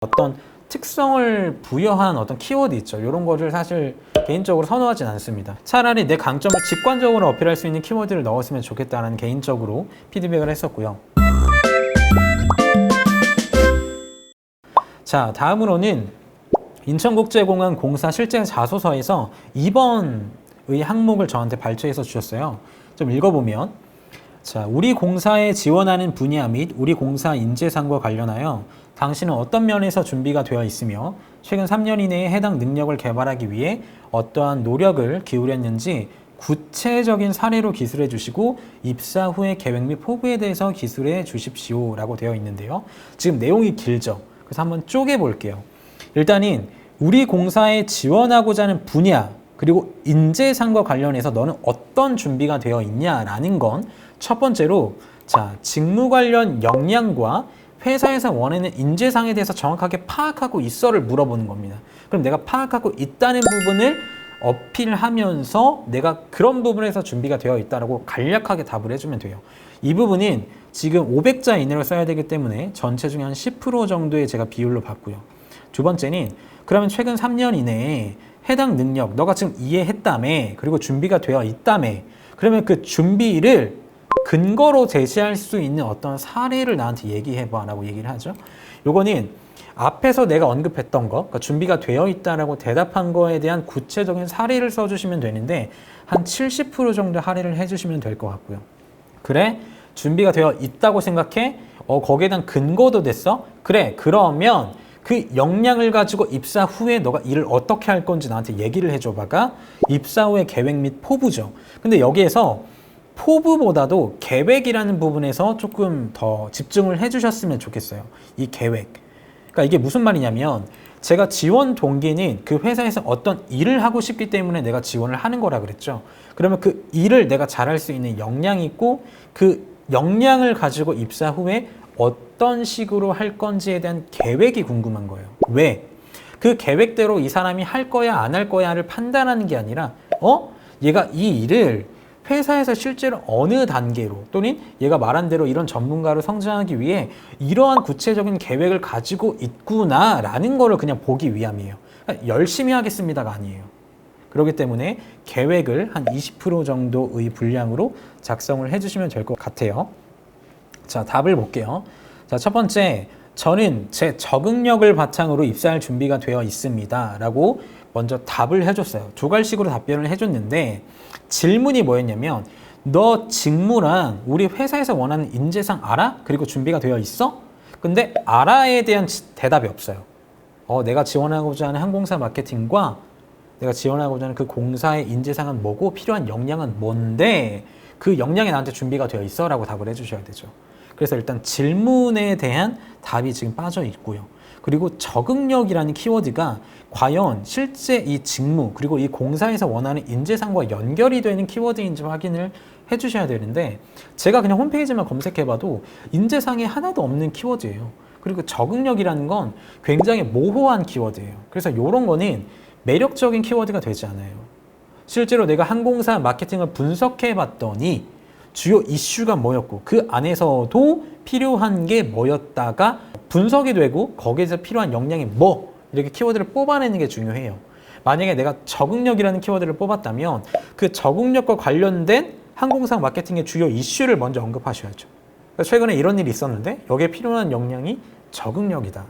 어떤 특성을 부여한 어떤 키워드 있죠. 이런 거를 사실 개인적으로 선호하진 않습니다. 차라리 내 강점을 직관적으로 어필할 수 있는 키워드를 넣었으면 좋겠다는 개인적으로 피드백을 했었고요. 자, 다음으로는 인천국제공항 공사 실제 자소서에서 2번의 항목을 저한테 발췌해서 주셨어요. 좀 읽어보면, 자, 우리 공사에 지원하는 분야 및 우리 공사 인재상과 관련하여 당신은 어떤 면에서 준비가 되어 있으며 최근 3년 이내에 해당 능력을 개발하기 위해 어떠한 노력을 기울였는지 구체적인 사례로 기술해 주시고 입사 후의 계획 및 포부에 대해서 기술해 주십시오 라고 되어 있는데요. 지금 내용이 길죠. 그래서 한번 쪼개 볼게요. 일단은 우리 공사에 지원하고자 하는 분야 그리고 인재상과 관련해서 너는 어떤 준비가 되어 있냐라는 건 첫 번째로, 자, 직무 관련 역량과 회사에서 원하는 인재상에 대해서 정확하게 파악하고 있어를 물어보는 겁니다. 그럼 내가 파악하고 있다는 부분을 어필하면서 내가 그런 부분에서 준비가 되어 있다라고 간략하게 답을 해주면 돼요. 이 부분은 지금 500자 이내로 써야 되기 때문에 전체 중에 한 10% 정도의 제가 비율로 봤고요. 두 번째는 그러면 최근 3년 이내에 해당 능력 너가 지금 이해했다며 그리고 준비가 되어 있다며 그러면 그 준비를 근거로 제시할 수 있는 어떤 사례를 나한테 얘기해봐 라고 얘기를 하죠. 요거는 앞에서 내가 언급했던 거, 그러니까 준비가 되어 있다라고 대답한 거에 대한 구체적인 사례를 써주시면 되는데 한 70% 정도 할애를 해주시면 될 것 같고요. 그래? 준비가 되어 있다고 생각해? 거기에 대한 근거도 됐어? 그래, 그러면 그 역량을 가지고 입사 후에 너가 일을 어떻게 할 건지 나한테 얘기를 해줘봐가 입사 후의 계획 및 포부죠. 근데 여기에서 포부보다도 계획이라는 부분에서 조금 더 집중을 해주셨으면 좋겠어요. 이 계획. 그러니까 이게 무슨 말이냐면 제가 지원 동기는 그 회사에서 어떤 일을 하고 싶기 때문에 내가 지원을 하는 거라 그랬죠. 그러면 그 일을 내가 잘할 수 있는 역량이 있고 그 역량을 가지고 입사 후에 어떤 식으로 할 건지에 대한 계획이 궁금한 거예요. 왜? 그 계획대로 이 사람이 할 거야 안 할 거야를 판단하는 게 아니라 얘가 이 일을 회사에서 실제로 어느 단계로 또는 얘가 말한 대로 이런 전문가로 성장하기 위해 이러한 구체적인 계획을 가지고 있구나라는 거를 그냥 보기 위함이에요. 그러니까 열심히 하겠습니다가 아니에요. 그렇기 때문에 계획을 한 20% 정도의 분량으로 작성을 해주시면 될 것 같아요. 자, 답을 볼게요. 자, 첫 번째, 저는 제 적응력을 바탕으로 입사할 준비가 되어 있습니다 라고 먼저 답을 해줬어요. 조갈식으로 답변을 해줬는데 질문이 뭐였냐면 너 직무랑 우리 회사에서 원하는 인재상 알아? 그리고 준비가 되어 있어? 근데 알아에 대한 대답이 없어요. 내가 지원하고자 하는 항공사 마케팅과 내가 지원하고자 하는 그 공사의 인재상은 뭐고 필요한 역량은 뭔데 그 역량이 나한테 준비가 되어 있어? 라고 답을 해주셔야 되죠. 그래서 일단 질문에 대한 답이 지금 빠져 있고요. 그리고 적응력이라는 키워드가 과연 실제 이 직무 그리고 이 공사에서 원하는 인재상과 연결이 되는 키워드인지 확인을 해주셔야 되는데 제가 그냥 홈페이지만 검색해봐도 인재상에 하나도 없는 키워드예요. 그리고 적응력이라는 건 굉장히 모호한 키워드예요. 그래서 이런 거는 매력적인 키워드가 되지 않아요. 실제로 내가 항공사 마케팅을 분석해봤더니 주요 이슈가 뭐였고 그 안에서도 필요한 게 뭐였다가 분석이 되고 거기에서 필요한 역량이 뭐 이렇게 키워드를 뽑아내는 게 중요해요. 만약에 내가 적응력이라는 키워드를 뽑았다면 그 적응력과 관련된 항공사 마케팅의 주요 이슈를 먼저 언급하셔야죠. 그러니까 최근에 이런 일이 있었는데 여기에 필요한 역량이 적응력이다.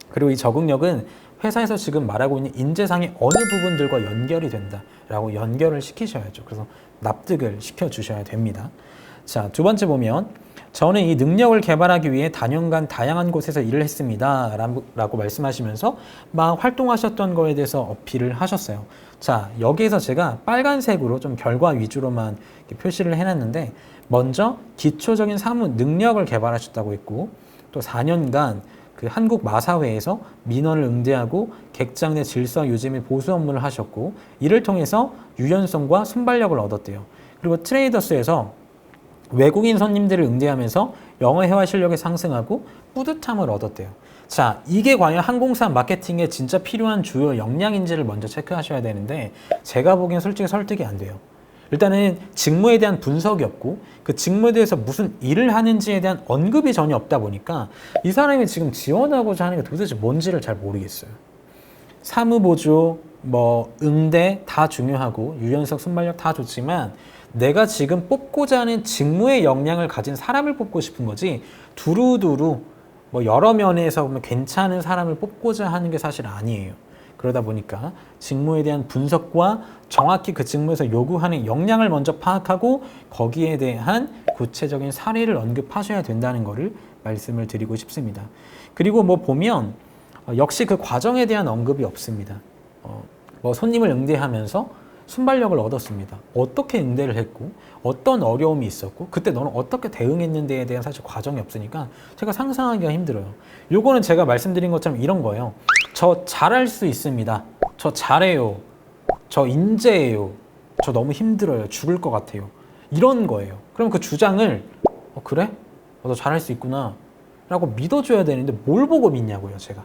그리고 이 적응력은 회사에서 지금 말하고 있는 인재상의 어느 부분들과 연결이 된다라고 연결을 시키셔야죠. 그래서 납득을 시켜주셔야 됩니다. 자, 두 번째 보면 저는 이 능력을 개발하기 위해 다년간 다양한 곳에서 일을 했습니다 라고 말씀하시면서 막 활동하셨던 거에 대해서 어필을 하셨어요. 자, 여기에서 제가 빨간색으로 좀 결과 위주로만 표시를 해놨는데 먼저 기초적인 사무 능력을 개발하셨다고 했고 또 4년간 그 한국 마사회에서 민원을 응대하고 객장 내 질서 유지 및 보수 업무를 하셨고 이를 통해서 유연성과 순발력을 얻었대요. 그리고 트레이더스에서 외국인 손님들을 응대하면서 영어 회화 실력이 상승하고 뿌듯함을 얻었대요. 자, 이게 과연 항공사 마케팅에 진짜 필요한 주요 역량인지를 먼저 체크하셔야 되는데 제가 보기엔 솔직히 설득이 안 돼요. 일단은 직무에 대한 분석이 없고 그 직무에 대해서 무슨 일을 하는지에 대한 언급이 전혀 없다 보니까 이 사람이 지금 지원하고자 하는 게 도대체 뭔지를 잘 모르겠어요. 사무보조, 뭐 응대 다 중요하고 유연석, 순발력 다 좋지만 내가 지금 뽑고자 하는 직무의 역량을 가진 사람을 뽑고 싶은 거지 두루두루 뭐 여러 면에서 보면 괜찮은 사람을 뽑고자 하는 게 사실 아니에요. 그러다 보니까 직무에 대한 분석과 정확히 그 직무에서 요구하는 역량을 먼저 파악하고 거기에 대한 구체적인 사례를 언급하셔야 된다는 것을 말씀을 드리고 싶습니다. 그리고 뭐 보면 역시 그 과정에 대한 언급이 없습니다. 뭐 손님을 응대하면서 순발력을 얻었습니다. 어떻게 응대를 했고 어떤 어려움이 있었고 그때 너는 어떻게 대응했는데에 대한 사실 과정이 없으니까 제가 상상하기가 힘들어요. 요거는 제가 말씀드린 것처럼 이런 거예요. 저 잘할 수 있습니다. 저 잘해요. 저 인재예요. 저 너무 힘들어요. 죽을 것 같아요. 이런 거예요. 그럼 그 주장을 그래? 너 잘할 수 있구나 라고 믿어줘야 되는데 뭘 보고 믿냐고요, 제가.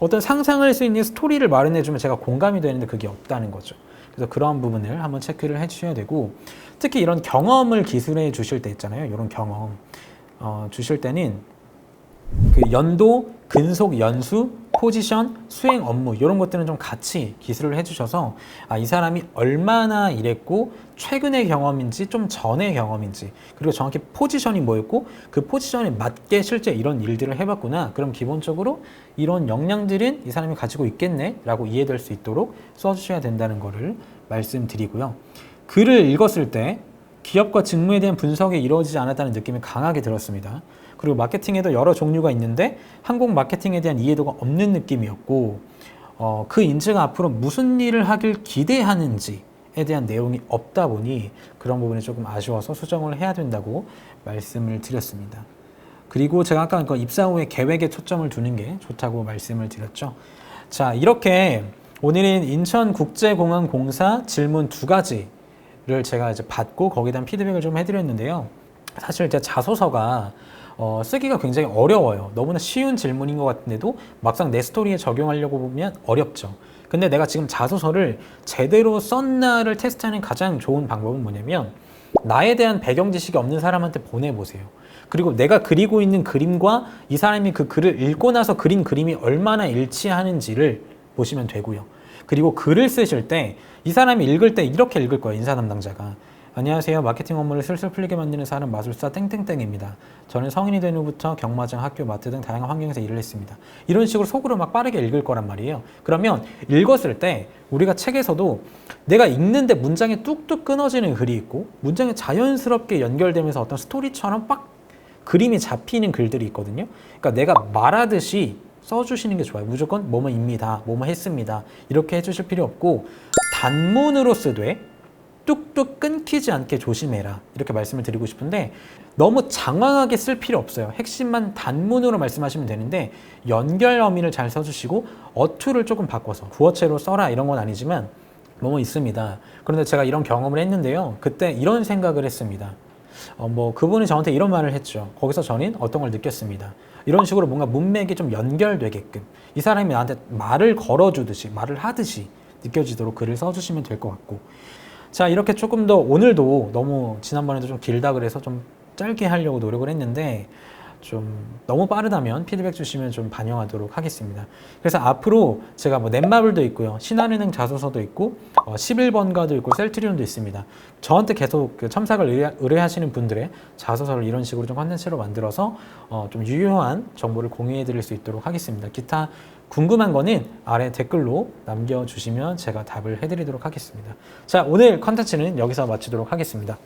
어떤 상상할 수 있는 스토리를 마련해주면 제가 공감이 되는데 그게 없다는 거죠. 그래서 그러한 부분을 한번 체크를 해주셔야 되고, 특히 이런 경험을 기술해 주실 때 있잖아요. 이런 경험 주실 때는 그 연도, 근속, 연수, 포지션, 수행 업무 이런 것들은 좀 같이 기술을 해주셔서 이 사람이 얼마나 일했고 최근의 경험인지 좀 전의 경험인지 그리고 정확히 포지션이 뭐였고 그 포지션에 맞게 실제 이런 일들을 해봤구나. 그럼 기본적으로 이런 역량들은 이 사람이 가지고 있겠네 라고 이해될 수 있도록 써주셔야 된다는 것을 말씀드리고요. 글을 읽었을 때 기업과 직무에 대한 분석이 이루어지지 않았다는 느낌이 강하게 들었습니다. 그리고 마케팅에도 여러 종류가 있는데 항공 마케팅에 대한 이해도가 없는 느낌이었고 그 인재가 앞으로 무슨 일을 하길 기대하는지에 대한 내용이 없다 보니 그런 부분이 조금 아쉬워서 수정을 해야 된다고 말씀을 드렸습니다. 그리고 제가 아까 입사 후에 계획에 초점을 두는 게 좋다고 말씀을 드렸죠. 자, 이렇게 오늘은 인천국제공항공사 질문 2가지를 제가 이제 받고 거기에 대한 피드백을 좀 해드렸는데요. 사실 제 자소서가 쓰기가 굉장히 어려워요. 너무나 쉬운 질문인 것 같은데도 막상 내 스토리에 적용하려고 보면 어렵죠. 근데 내가 지금 자소서를 제대로 썼나를 테스트하는 가장 좋은 방법은 뭐냐면 나에 대한 배경 지식이 없는 사람한테 보내보세요. 그리고 내가 그리고 있는 그림과 이 사람이 그 글을 읽고 나서 그린 그림이 얼마나 일치하는지를 보시면 되고요. 그리고 글을 쓰실 때 이 사람이 읽을 때 이렇게 읽을 거예요. 인사 담당자가. 안녕하세요. 마케팅 업무를 슬슬 풀리게 만드는 사람 마술사 땡땡땡입니다. 저는 성인이 된 후부터 경마장, 학교, 마트 등 다양한 환경에서 일을 했습니다. 이런 식으로 속으로 막 빠르게 읽을 거란 말이에요. 그러면 읽었을 때 우리가 책에서도 내가 읽는데 문장이 뚝뚝 끊어지는 글이 있고 문장이 자연스럽게 연결되면서 어떤 스토리처럼 빡 그림이 잡히는 글들이 있거든요. 그러니까 내가 말하듯이 써주시는 게 좋아요. 무조건 뭐뭐입니다, 뭐뭐 했습니다 이렇게 해주실 필요 없고 단문으로 쓰되 뚝뚝 끊기지 않게 조심해라 이렇게 말씀을 드리고 싶은데 너무 장황하게 쓸 필요 없어요. 핵심만 단문으로 말씀하시면 되는데 연결 어미를 잘 써주시고 어투를 조금 바꿔서 구어체로 써라 이런 건 아니지만 뭐뭐 있습니다. 그런데 제가 이런 경험을 했는데요. 그때 이런 생각을 했습니다. 그분이 저한테 이런 말을 했죠. 거기서 저는 어떤 걸 느꼈습니다. 이런 식으로 뭔가 문맥이 좀 연결되게끔 이 사람이 나한테 말을 걸어주듯이 말을 하듯이 느껴지도록 글을 써주시면 될 것 같고, 자, 이렇게 조금 더 오늘도 너무 지난번에도 좀 길다 그래서 좀 짧게 하려고 노력을 했는데 좀 너무 빠르다면 피드백 주시면 좀 반영하도록 하겠습니다. 그래서 앞으로 제가 넷마블도 있고요, 신한은행 자소서도 있고 11번가도 있고 셀트리온도 있습니다. 저한테 계속 그 첨삭을 의뢰하시는 분들의 자소서를 이런 식으로 좀 컨텐츠로 만들어서 좀 유효한 정보를 공유해 드릴 수 있도록 하겠습니다. 기타 궁금한 거는 아래 댓글로 남겨주시면 제가 답을 해드리도록 하겠습니다. 자, 오늘 컨텐츠는 여기서 마치도록 하겠습니다.